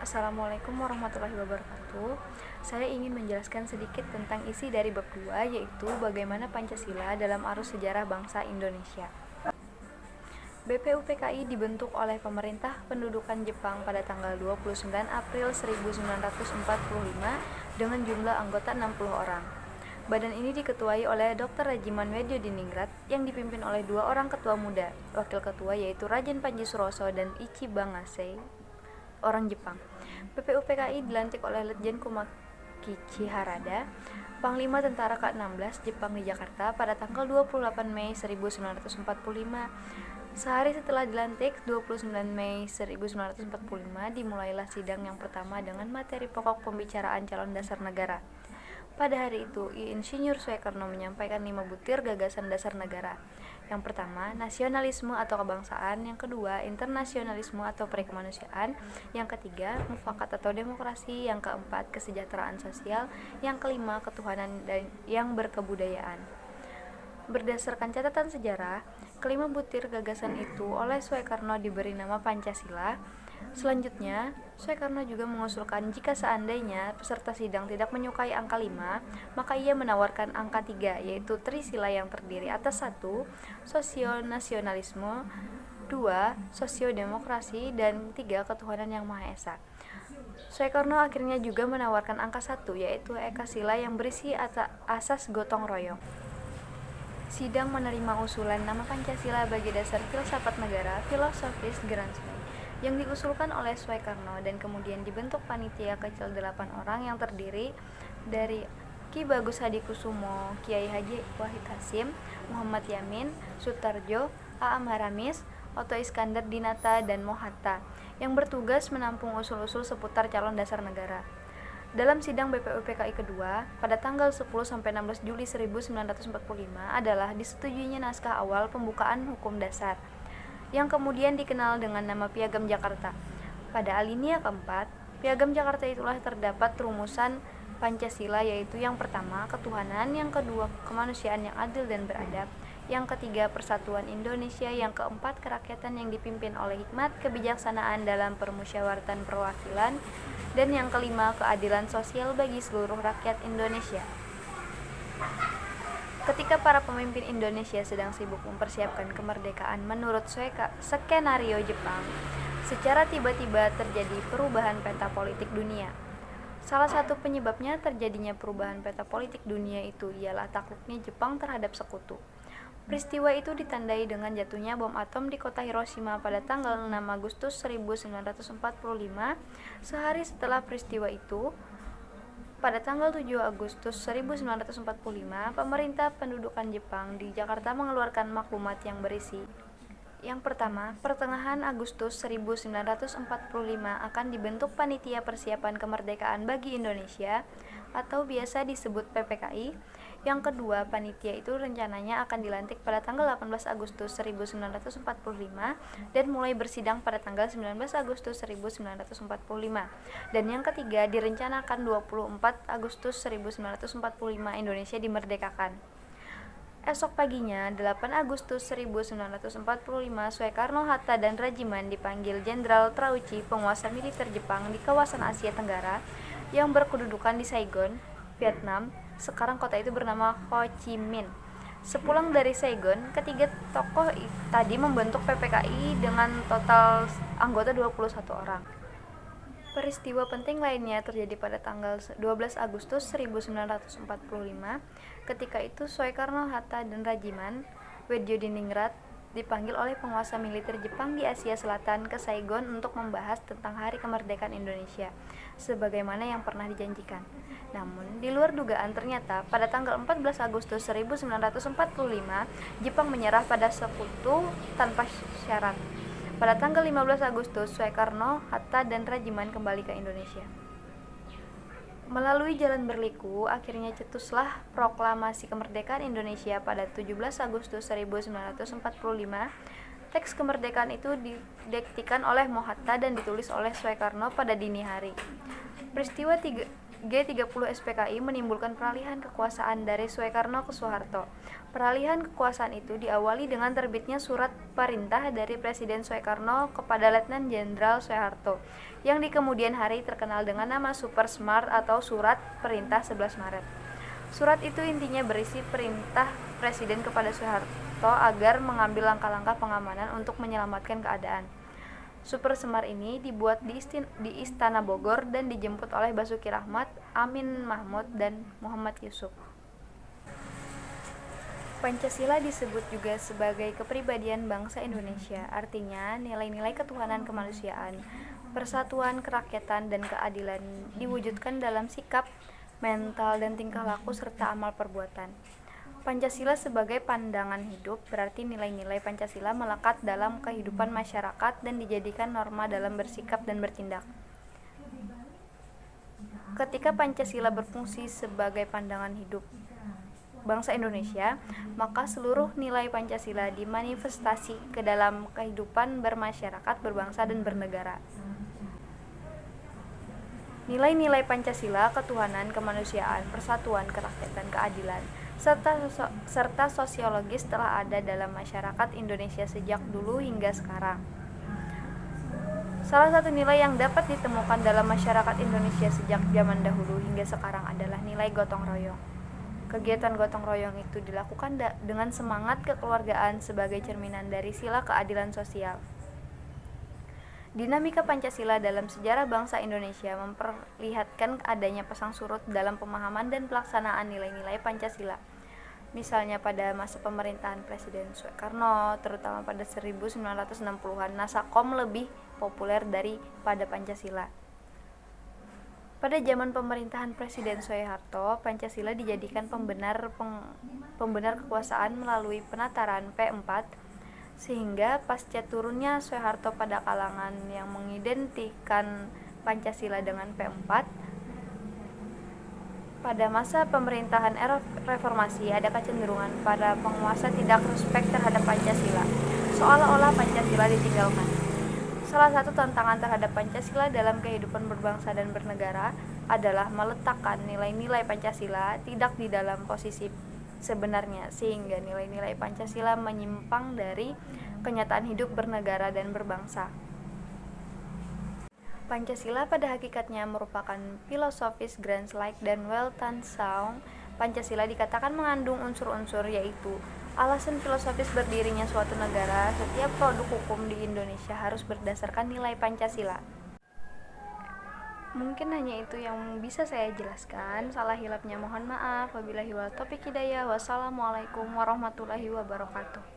Assalamualaikum warahmatullahi wabarakatuh. Saya ingin menjelaskan sedikit tentang isi dari bab 2, yaitu bagaimana Pancasila dalam arus sejarah bangsa Indonesia. BPUPKI dibentuk oleh Pemerintah Pendudukan Jepang pada tanggal 29 April 1945 dengan jumlah anggota 60 orang. Badan ini diketuai oleh Dr. Rajiman Weddiodiningrat yang dipimpin oleh dua orang ketua muda. Wakil ketua yaitu Raden Panji Suroso dan Ichibangase, orang Jepang. BPUPKI dilantik oleh Letjen Kumakichi Harada, Panglima Tentara ke-16 Jepang di Jakarta pada tanggal 28 Mei 1945. Sehari setelah dilantik, 29 Mei 1945, dimulailah sidang yang pertama dengan materi pokok pembicaraan calon dasar negara. Pada hari itu, Insinyur Soekarno menyampaikan 5 butir gagasan dasar negara. Yang pertama, nasionalisme atau kebangsaan. Yang kedua, internasionalisme atau perikemanusiaan. Yang ketiga, mufakat atau demokrasi. Yang keempat, kesejahteraan sosial. Yang kelima, ketuhanan dan yang berkebudayaan. Berdasarkan catatan sejarah, kelima butir gagasan itu oleh Soekarno diberi nama Pancasila. Selanjutnya, Soekarno juga mengusulkan jika seandainya peserta sidang tidak menyukai angka 5, maka ia menawarkan angka 3, yaitu Trisila yang terdiri atas 1. Sosionasionalisme, 2. Sosiodemokrasi, dan 3. Ketuhanan yang Maha Esa. Soekarno akhirnya juga menawarkan angka 1, yaitu Ekasila yang berisi asas gotong royong. Sidang menerima usulan nama Pancasila bagi dasar filsafat negara filosofis Gramsci yang diusulkan oleh Soekarno dan kemudian dibentuk panitia kecil 8 orang yang terdiri dari Ki Bagus Hadikusumo, Kiai Haji Wahid Hasyim, Muhammad Yamin, Sutarjo, A.M. Haramis, Otto Iskandar Dinata, dan Mohatta yang bertugas menampung usul-usul seputar calon dasar negara. Dalam sidang BPUPKI kedua pada tanggal 10-16 Juli 1945 adalah disetujuinya naskah awal pembukaan hukum dasar yang kemudian dikenal dengan nama Piagam Jakarta. Pada alinea keempat, Piagam Jakarta itulah terdapat rumusan Pancasila, yaitu yang pertama, ketuhanan, yang kedua, kemanusiaan yang adil dan beradab, yang ketiga, persatuan Indonesia, yang keempat, kerakyatan yang dipimpin oleh hikmat, kebijaksanaan dalam permusyawaratan perwakilan, dan yang kelima, keadilan sosial bagi seluruh rakyat Indonesia. Ketika para pemimpin Indonesia sedang sibuk mempersiapkan kemerdekaan menurut skenario Jepang, secara tiba-tiba terjadi perubahan peta politik dunia. Salah satu penyebabnya terjadinya perubahan peta politik dunia itu ialah takluknya Jepang terhadap sekutu. Peristiwa itu ditandai dengan jatuhnya bom atom di kota Hiroshima pada tanggal 6 Agustus 1945. Sehari setelah peristiwa itu, pada tanggal 7 Agustus 1945, Pemerintah Pendudukan Jepang di Jakarta mengeluarkan maklumat yang berisi: yang pertama, pertengahan Agustus 1945 akan dibentuk Panitia Persiapan Kemerdekaan bagi Indonesia atau biasa disebut PPKI. Yang kedua, panitia itu rencananya akan dilantik pada tanggal 18 Agustus 1945 dan mulai bersidang pada tanggal 19 Agustus 1945. Dan yang ketiga, direncanakan 24 Agustus 1945 Indonesia dimerdekakan. Esok paginya, 8 Agustus 1945, Soekarno, Hatta, dan Rajiman dipanggil Jenderal Trauchi, penguasa militer Jepang di kawasan Asia Tenggara yang berkedudukan di Saigon, Vietnam. Sekarang kota itu bernama Ho Chi Minh. Sepulang dari Saigon, ketiga tokoh tadi membentuk PPKI dengan total anggota 21 orang. Peristiwa penting lainnya terjadi pada tanggal 12 Agustus 1945. Ketika itu Soekarno, Hatta, dan Rajiman Weddiodiningrat dipanggil oleh penguasa militer Jepang di Asia Selatan ke Saigon untuk membahas tentang Hari Kemerdekaan Indonesia, sebagaimana yang pernah dijanjikan. Namun, di luar dugaan ternyata pada tanggal 14 Agustus 1945, Jepang menyerah pada sekutu tanpa syarat. Pada tanggal 15 Agustus, Soekarno, Hatta, dan Rajiman kembali ke Indonesia. Melalui jalan berliku, akhirnya cetuslah Proklamasi Kemerdekaan Indonesia pada 17 Agustus 1945. Teks kemerdekaan itu didiktikan oleh Mohatta dan ditulis oleh Soekarno pada dini hari. Peristiwa G30 SPKI menimbulkan peralihan kekuasaan dari Soekarno ke Soeharto. Peralihan kekuasaan itu diawali dengan terbitnya surat perintah dari Presiden Soekarno kepada Letnan Jenderal Soeharto, yang di kemudian hari terkenal dengan nama Super Smart atau Surat Perintah 11 Maret. Surat itu intinya berisi perintah Presiden kepada Soeharto agar mengambil langkah-langkah pengamanan untuk menyelamatkan keadaan. Super Semar ini dibuat di Istana Bogor dan dijemput oleh Basuki Rahmat, Amin Mahmud, dan Muhammad Yusuf. Pancasila disebut juga sebagai kepribadian bangsa Indonesia, artinya nilai-nilai ketuhanan kemanusiaan, persatuan, kerakyatan, dan keadilan diwujudkan dalam sikap, mental, dan tingkah laku serta amal perbuatan. Pancasila sebagai pandangan hidup berarti nilai-nilai Pancasila melekat dalam kehidupan masyarakat dan dijadikan norma dalam bersikap dan bertindak. Ketika Pancasila berfungsi sebagai pandangan hidup bangsa Indonesia, maka seluruh nilai Pancasila dimanifestasi ke dalam kehidupan bermasyarakat, berbangsa, dan bernegara. Nilai-nilai Pancasila, ketuhanan, kemanusiaan, persatuan, kerakyatan, keadilan, serta sosiologis telah ada dalam masyarakat Indonesia sejak dulu hingga sekarang. Salah satu nilai yang dapat ditemukan dalam masyarakat Indonesia sejak zaman dahulu hingga sekarang adalah nilai gotong royong. Kegiatan gotong royong itu dilakukan dengan semangat kekeluargaan sebagai cerminan dari sila keadilan sosial. Dinamika Pancasila dalam sejarah bangsa Indonesia memperlihatkan adanya pasang surut dalam pemahaman dan pelaksanaan nilai-nilai Pancasila. Misalnya pada masa pemerintahan Presiden Soekarno, terutama pada 1960-an, Nasakom lebih populer daripada Pancasila. Pada zaman pemerintahan Presiden Soeharto, Pancasila dijadikan pembenar kekuasaan melalui penataran P4, sehingga pasca turunnya Soeharto pada kalangan yang mengidentikan Pancasila dengan P4, pada masa pemerintahan era reformasi ada kecenderungan pada penguasa tidak respek terhadap Pancasila, seolah-olah Pancasila ditinggalkan. Salah satu tantangan terhadap Pancasila dalam kehidupan berbangsa dan bernegara adalah meletakkan nilai-nilai Pancasila tidak di dalam posisi sebenarnya, sehingga nilai-nilai Pancasila menyimpang dari kenyataan hidup bernegara dan berbangsa. Pancasila pada hakikatnya merupakan filosofis Grandslike dan Weltanschauung. Pancasila dikatakan mengandung unsur-unsur yaitu alasan filosofis berdirinya suatu negara. Setiap produk hukum di Indonesia harus berdasarkan nilai Pancasila. Mungkin hanya itu yang bisa saya jelaskan. Salah hilapnya mohon maaf. Wabillahi wal taufiq hidayah. Wassalamualaikum warahmatullahi wabarakatuh.